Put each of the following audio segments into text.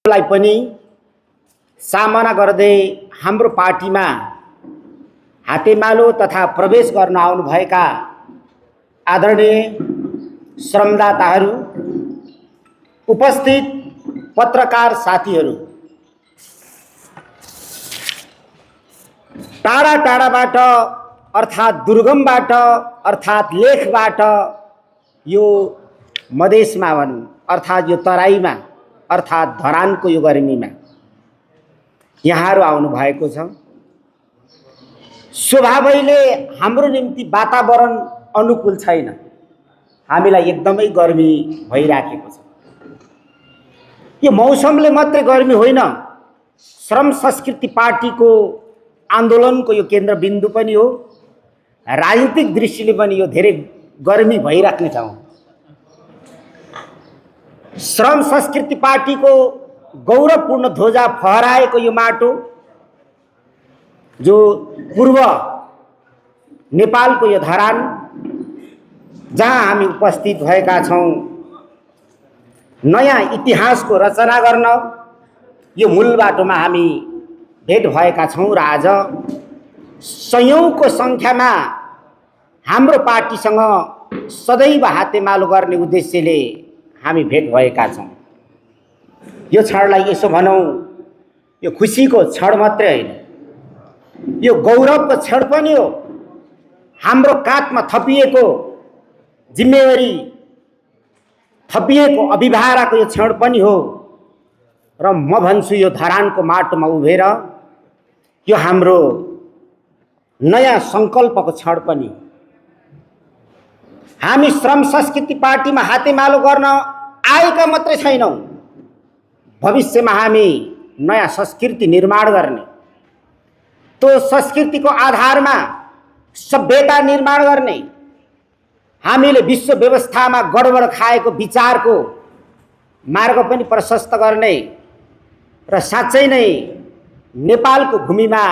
लाई पनि सामना गर्दै हाम्रो पार्टीमा हातेमालो तथा प्रवेश गर्न आउनुभएका आदरणीय श्रमदाताहरू, उपस्थित पत्रकार साथीहरू, टाढा टाढाबाट अर्थात् दुर्गमबाट अर्थात् लेखबाट यो मधेसमा भनौँ अर्थात् यो तराईमा अर्थात् धरानको यो गर्मीमा यहाँहरू आउनु भएको छ। स्वभावैले हाम्रो निम्ति वातावरण अनुकूल छैन, हामीलाई एकदमै गर्मी भइराखेको छ। यो मौसमले मात्रै गर्मी होइन, श्रम संस्कृति पार्टीको आन्दोलनको यो केन्द्रबिन्दु पनि हो। राजनीतिक दृष्टिले पनि यो धेरै गर्मी भइराख्ने ठाउँ। श्रम संस्कृति पार्टीको गौरवपूर्ण ध्वजा फहराएको यो माटो, जो पूर्व नेपालको यो धरान जहाँ हामी उपस्थित भएका छौँ, नयाँ इतिहासको रचना गर्न यो मूल बाटोमा हामी भेट भएका छौँ र आज सयौंको सङ्ख्यामा हाम्रो पार्टीसँग सदैव हातेमालो गर्ने उद्देश्यले हामी भेट भएका छौँ। यो क्षणलाई यसो भनौँ, यो खुसीको क्षण मात्रै होइन, यो गौरवको क्षण पनि हो। हाम्रो काँधमा थपिएको जिम्मेवारी, थपिएको अभिभारको यो क्षण पनि हो र म भन्छु यो धरानको माटोमा उभिएर यो हाम्रो नयाँ सङ्कल्पको क्षण पनि हो। हामी श्रम संस्कृति पार्टीमा हातेमालो गर्न आएका मात्रै छैनौँ, भविष्यमा हामी नयाँ संस्कृति निर्माण गर्ने, त्यो संस्कृतिको आधारमा सभ्यता निर्माण गर्ने, हामीले विश्व व्यवस्थामा गडबड खाएको विचारको मार्ग पनि प्रशस्त गर्ने र साँच्चै नै नेपालको भूमिमा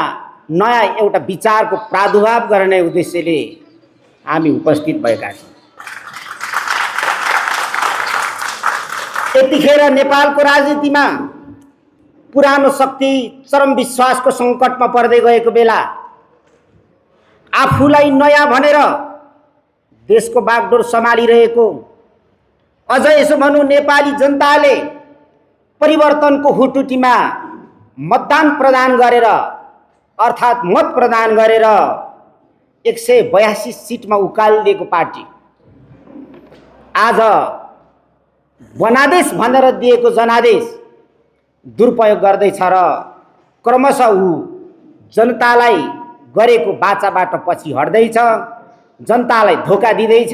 नयाँ एउटा विचारको प्रादुर्भाव गर्ने उद्देश्यले हामी उपस्थित भएका छौँ। यतिखेर नेपालको राजनीतिमा पुरानो शक्ति चरम विश्वासको सङ्कटमा पर्दै गएको बेला आफूलाई नयाँ भनेर देशको बागडोर सम्हालिरहेको, अझ यसो भनौँ नेपाली जनताले परिवर्तनको हुटुटीमा मतदान प्रदान गरेर अर्थात् मत प्रदान गरेर 182 सिटमा उकालिदिएको पार्टी आज वनादेश भनेर दिएको जनादेश दुरुपयोग गर्दैछ र क्रमशः ऊ जनतालाई गरेको बाचाबाट पछि हट्दैछ, जनतालाई धोका दिँदैछ।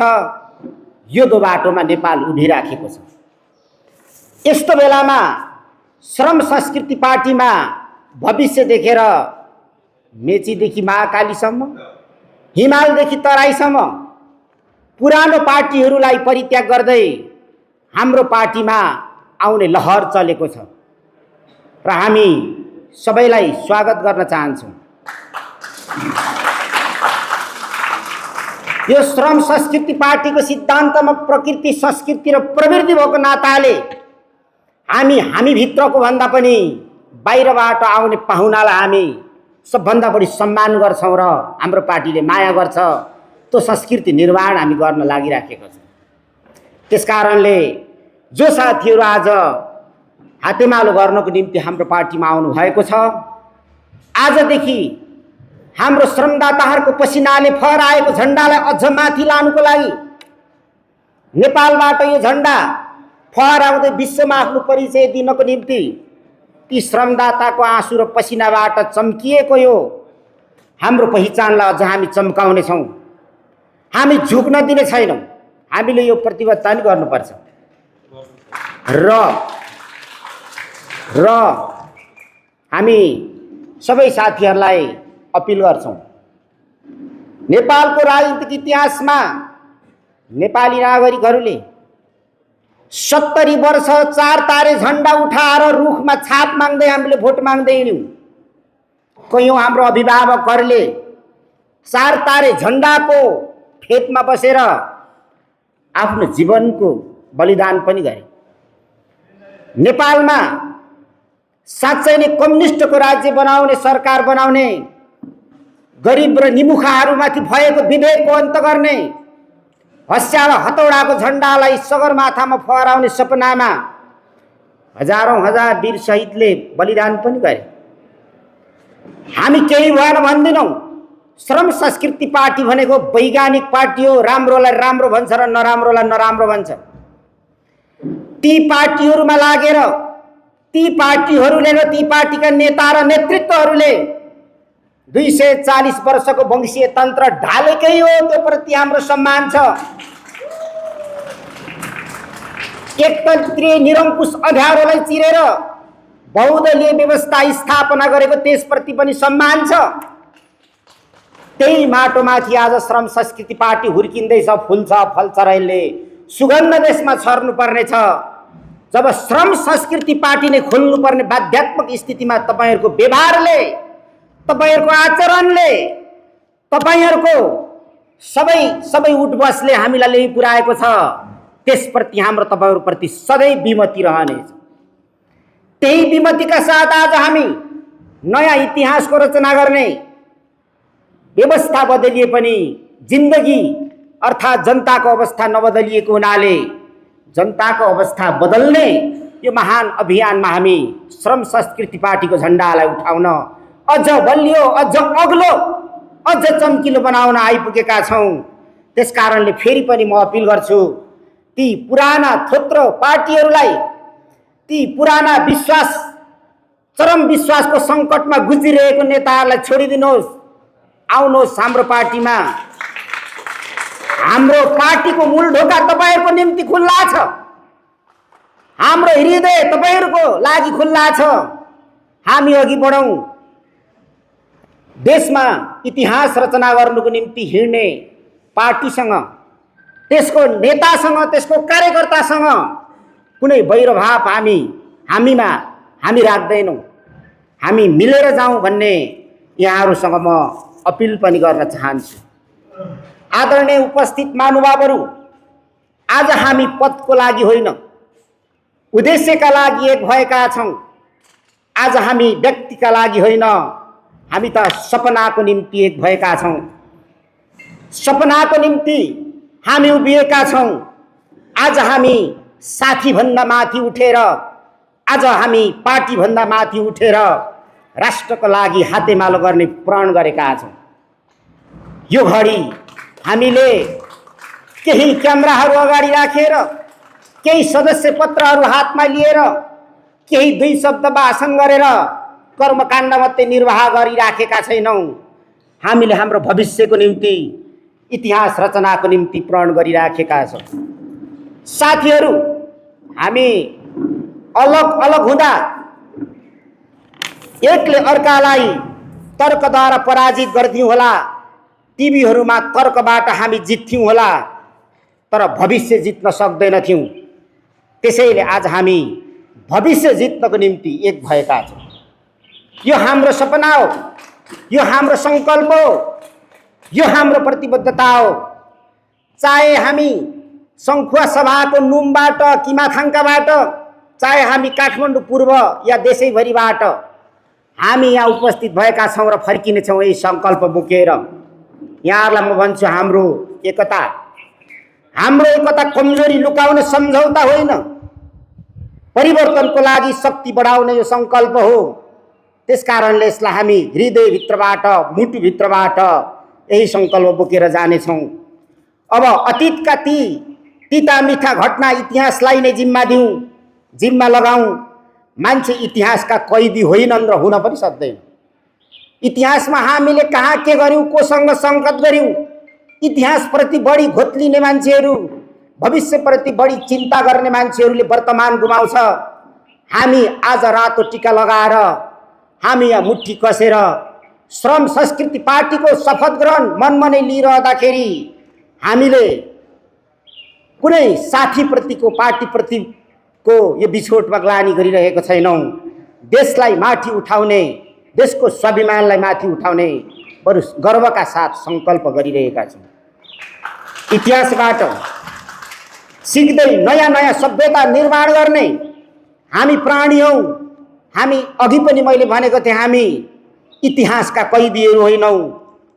यो दो बाटोमा नेपाल उभिराखेको छ। यस्तो बेलामा श्रम संस्कृति पार्टीमा भविष्य देखेर मेचीदेखि महाकालीसम्म, हिमालदेखि तराईसम्म पुरानो पार्टीहरूलाई परित्याग गर्दै हाम्रो पार्टीमा आउने लहर चलेको छ र हामी सबैलाई स्वागत गर्न चाहन्छौँ। यो श्रम संस्कृति पार्टीको सिद्धान्तमा प्रकृति, संस्कृति र प्रवृत्ति भएको नाताले हामी भित्रको भन्दा पनि बाहिरबाट आउने पाहुनालाई हामी सबभन्दा बढी सम्मान गर्छौँ र हाम्रो पार्टीले माया गर्छ। त्यो संस्कृति निर्माण हामी गर्न लागिराखेको छ। त्यसकारणले जो साथीहरू आज हातेमालो गर्नको निम्ति हाम्रो पार्टीमा आउनु भएको छ, आजदेखि हाम्रो श्रमदाताहरूको पसिनाले फहराएको झन्डालाई अझ माथि लानुको लागि, नेपालबाट यो झन्डा फहराउँदै विश्वमा आफ्नो परिचय दिनको निम्ति ती श्रमदाताको आँसु र पसिनाबाट चम्किएको यो हाम्रो पहिचानलाई अझ हामी चम्काउनेछौँ। हामी झुक्न दिने छैनौँ, हामीले यो प्रतिबद्धता नि गर्नुपर्छ र हामी सबै साथीहरूलाई अपिल गर्छौँ। नेपालको राजनीतिक इतिहासमा नेपाली नागरिकहरूले 70 वर्ष 4 तारे झन्डा उठाएर रुखमा छाप माग्दै हामीले भोट माग्दै हिँड्यौँ। कयौँ हाम्रो अभिभावकहरूले 4 तारे झन्डाको फेदमा बसेर आफ्नो जीवनको बलिदान पनि गरे। नेपालमा साँच्चै नै कम्युनिस्टको राज्य बनाउने, सरकार बनाउने, गरिब र निमुखाहरूमाथि भएको विभेदको अन्त गर्ने, हँस्या र हतौडाको झण्डालाई सगरमाथामा फहराउने सपनामा हजारौं हजार वीर शहीदले बलिदान पनि गरे। हामी केही भएन भन्दैनौँ। श्रम संस्कृति पार्टी भनेको वैज्ञानिक पार्टी हो। राम्रोलाई राम्रो भन्छ र नराम्रोलाई नराम्रो भन्छ। ती पार्टीहरूमा लागेर ती पार्टीहरूले र ती पार्टीका नेता र नेतृत्वहरूले 240 वर्षको वंशीय तन्त्र ढालेकै हो। त्यो प्रति हाम्रो सम्मान छ। एकतन्त्रीय निरङ्कुश अँध्यारोलाई चिरेर बहुदलीय व्यवस्था स्थापना गरेको त्यसप्रति पनि सम्मान छ। त्यही माटोमाथि आज श्रम संस्कृति पार्टी हुर्किँदैछ, फुल्छ, फल्छ र यसले सुगन्ध देशमा छर्नुपर्ने छ। जब श्रम संस्कृति पार्टी नै खोल्नुपर्ने बाध्यात्मक स्थितिमा तपाईहरुको व्यवहारले, तपाईहरुको आचरणले, तपाईहरुको सबै उठबसले हामीलाई ल्याइ पुर्याएको छ। त्यसप्रति हाम्रो तपाईहरुप्रति सधैँ विमति रहनेछ। त्यही विमतिका साथ आज हामी नयाँ इतिहासको रचना गर्ने, व्यवस्था बदलिए पनि जिन्दगी अर्थात् जनताको अवस्था नबदलिएको हुनाले जनताको अवस्था बदल्ने यो महान अभियानमा हामी श्रम संस्कृति पार्टीको झण्डालाई उठाउन अझ बलियो, अझ अग्लो, अझ चम्किलो बनाउन आइपुगेका छौं। त्यसकारणले फेरि पनि म अपिल गर्छु, ती पुराना थोत्रो पार्टीहरूलाई, ती पुराना विश्वास, चरम विश्वासको संकटमा गुज्रिरहेको नेताहरूलाई छोडिदिनुहोस्। आउनुहोस् हाम्रो पार्टीमा। हाम्रो पार्टीको मूल ढोका तपाईहरुको निम्ति खुल्ला छ। हाम्रो हृदय तपाईहरुको लागि खुल्ला छ। हामी अघि बढौं। देशमा इतिहास रचना गर्नुको निम्ति हिँड्ने पार्टीसँग, त्यसको नेतासँग, त्यसको कार्यकर्तासँग कुनै वैरभाव हामी राख्दैनौं। हामी मिलेर जाउँ भन्ने यहाँहरुसँग म अपिल पनि गर्न चाहन्छु। आदरणीय उपस्थित महानुभावहरु, आज हामी पदको लागि होइन, उद्देश्यका लागि एक भएका छौं। आज हामी व्यक्तिका लागि होइन, हामी त सपनाको निम्ति एक भएका छौं। सपनाको निम्ति हामी उभिएका छौं। आज हामी साथी भन्दा माथि उठेर, आज हामी पार्टी भन्दा माथि उठेर राष्ट्रको लागि हातेमालो गर्ने प्रण गरेका छौं। यो घडी हामीले केही क्यामेराहरू अगाडि राखेर, केही सदस्य पत्रहरू हातमा लिएर, केही दुई शब्द भाषण गरेर कर्मकाण्ड मात्रै निर्वाह गरिराखेका छैनौं। हामीले हाम्रो भविष्यको निम्ति, इतिहास रचनाको निम्ति प्रण गरिराखेका छौं। साथीहरू, हामी अलग अलग हुँदा एकले अर्कालाई तर्कद्वारा पराजित गर्दियौं होला, टिभीहरुमा तर्कबाट हामी जित्थ्यौं होला, तर भविष्य जित्न सक्दैनथ्यौं। त्यसैले आज हामी भविष्य जित्नको निम्ति एक भएका छौं। यो हाम्रो सपना हो, यो हाम्रो संकल्प हो, यो हाम्रो प्रतिबद्धता हो। चाहे हामी संखुवा सभाको नुमबाट, किमाथाङकाबाट, चाहे हामी काठमाडौँ पूर्व या देशैभरिबाट हामी यहाँ उपस्थित भएका छौं र फर्किने छौं यही संकल्प बोकेर। यहाँहरूलाई म भन्छु, हाम्रो एकता कमजोरी लुकाउने सम्झौता होइन, परिवर्तनको लागि शक्ति बढाउने यो संकल्प हो। त्यसकारणले यसलाई हामी हृदयभित्रबाट, मुटुभित्रबाट यही संकल्प बोकेर जानेछौं। अब अतीतका ती तिता मिठा घटना इतिहासलाई नै जिम्मा दिउँ, जिम्मा लगाऊँ। मान्छे इतिहासका कैदी होइनन् र हुन पनि सक्दैन। इतिहासमा हामीले कहाँ के गर्यौं, कोसँग संकट गर्यौं, इतिहासप्रति बढी घोत्लिने मान्छेहरू, भविष्यप्रति बढी चिन्ता गर्ने मान्छेहरूले वर्तमान गुमाउँछ। हामी आज रातो टीका लगाएर, हामी यहाँ मुट्ठी कसेर श्रम संस्कृति पार्टीको शपथ ग्रहण मनमा नै लिइरहँदाखेरि हामीले कुनै साथीप्रतिको, पार्टीप्रतिको यो बिछोटमा ग्लानी गरिरहेको छैनौं। देशलाई माथि उठाउने, देशको स्वाभिमानलाई माथि उठाउने बरु गर्वका साथ संकल्प गरिरहेका छौं। इतिहासबाट सिक्दै नयाँ नयाँ सभ्यता निर्माण गर्ने हामी प्राणी हौं। हामी अघि पनि मैले भनेको थिएँ, हामी इतिहासका कैदीहरू होइनौँ।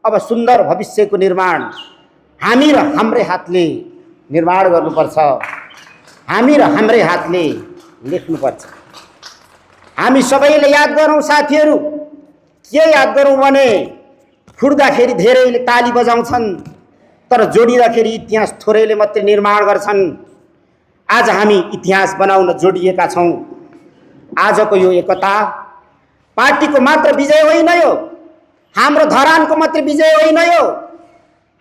अब सुन्दर भविष्यको निर्माण हामी र हाम्रै हातले निर्माण गर्नुपर्छ, हामी र हाम्रै हातले लेख्नुपर्छ। हामी सबैले याद गरौँ साथीहरू, के याद गरौँ भने फुट्दाखेरि धेरैले ताली बजाउँछन्, तर जोडिँदाखेरि इतिहास थोरैले मात्रै निर्माण गर्छन्। आज हामी इतिहास बनाउन जोडिएका छौँ। आजको यो एकता पार्टीको मात्र विजय होइन, यो हाम्रो धरानको मात्र विजय होइन, यो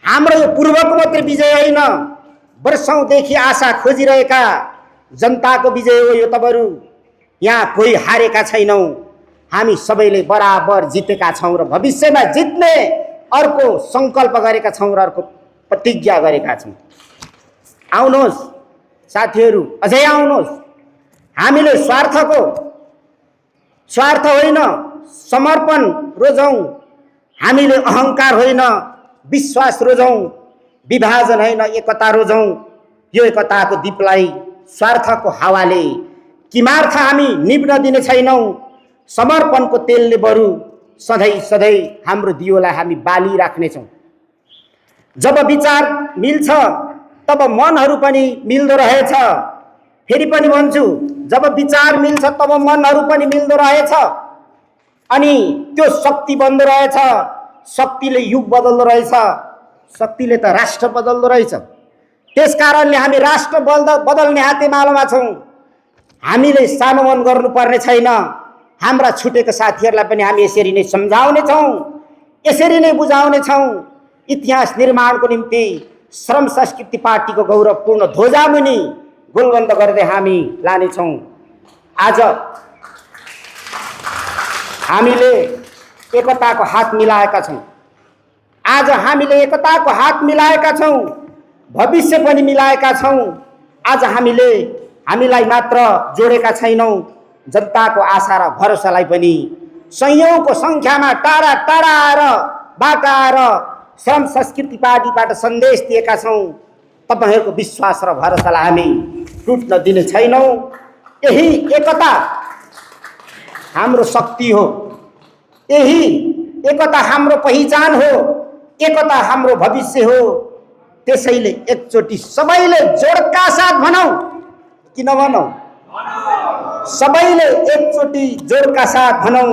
हाम्रो यो पूर्वको मात्र विजय होइन, वर्षौँदेखि आशा खोजिरहेका जनताको विजय हो यो। तपाईँहरू यहाँ कोही हारेका छैनौँ, हामी सबैले बराबर जितेका छौँ र भविष्यमा जित्ने अर्को सङ्कल्प गरेका छौँ र अर्को प्रतिज्ञा गरेका छौँ। आउनुहोस् साथीहरू, अझै आउनुहोस्। हामीले स्वार्थ होइन समर्पण रोजौँ, हामीले अहङ्कार होइन विश्वास रोजौँ, विभाजन होइन एकता रोजौँ। यो एकताको दीपलाई स्वार्थको हावाले किमार्थ हामी निभ्न दिने छैनौँ। समर्पणको तेलले बरु सधैँ सधैँ हाम्रो दियोलाई हामी बालिराख्नेछौँ। जब विचार मिल्छ तब मनहरू पनि मिल्दो रहेछ। फेरि पनि भन्छु, जब विचार मिल्छ तब मनहरू पनि मिल्दो रहेछ, अनि त्यो शक्ति बन्दो रहेछ। शक्तिले युग बदल्दो रहेछ, शक्तिले त राष्ट्र बदल्दो रहेछ। त्यस कारणले हामी राष्ट्र बदल्ने हातेमालोमा छौँ। हामीले सानो मन गर्नुपर्ने छैन। हाम्रा छुटेका साथीहरूलाई पनि हामी यसरी नै सम्झाउनेछौँ, यसरी नै बुझाउनेछौँ। इतिहास निर्माणको निम्ति श्रम संस्कृति पार्टीको गौरवपूर्ण ध्वजामुनि गोलबन्द गर्दै हामी लानेछौँ। आज हामीले एकताको हात मिलाएका छौँ। आज हामीले एकताको हात मिलाएका छौँ, भविष्य पनि मिलाएका छौँ। आज हामीलाई मात्र जोडेका छैनौँ, जनताको आशा र भरोसालाई पनि सयौँको सङ्ख्यामा टाढा टाढा आएर बाट आएर श्रम संस्कृति पार्टीबाट सन्देश दिएका छौँ। तपाईँहरूको विश्वास र भरोसालाई हामी टुट्न दिने छैनौँ। यही एकता हाम्रो शक्ति हो, यही एकता हाम्रो पहिचान हो, एकता हाम्रो भविष्य हो। त्यसैले एकचोटि सबैले जोडका साथ भनौँ कि नभनौँ? सबैले एकचोटि जोडका साथ भनौँ,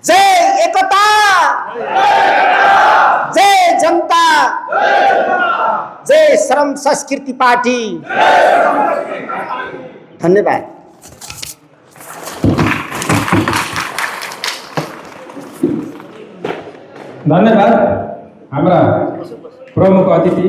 जय एकता, जय जनता, जय श्रम संस्कृति पार्टी। धन्यवाद। धन्यवाद हाम्रा प्रमुख अतिथि।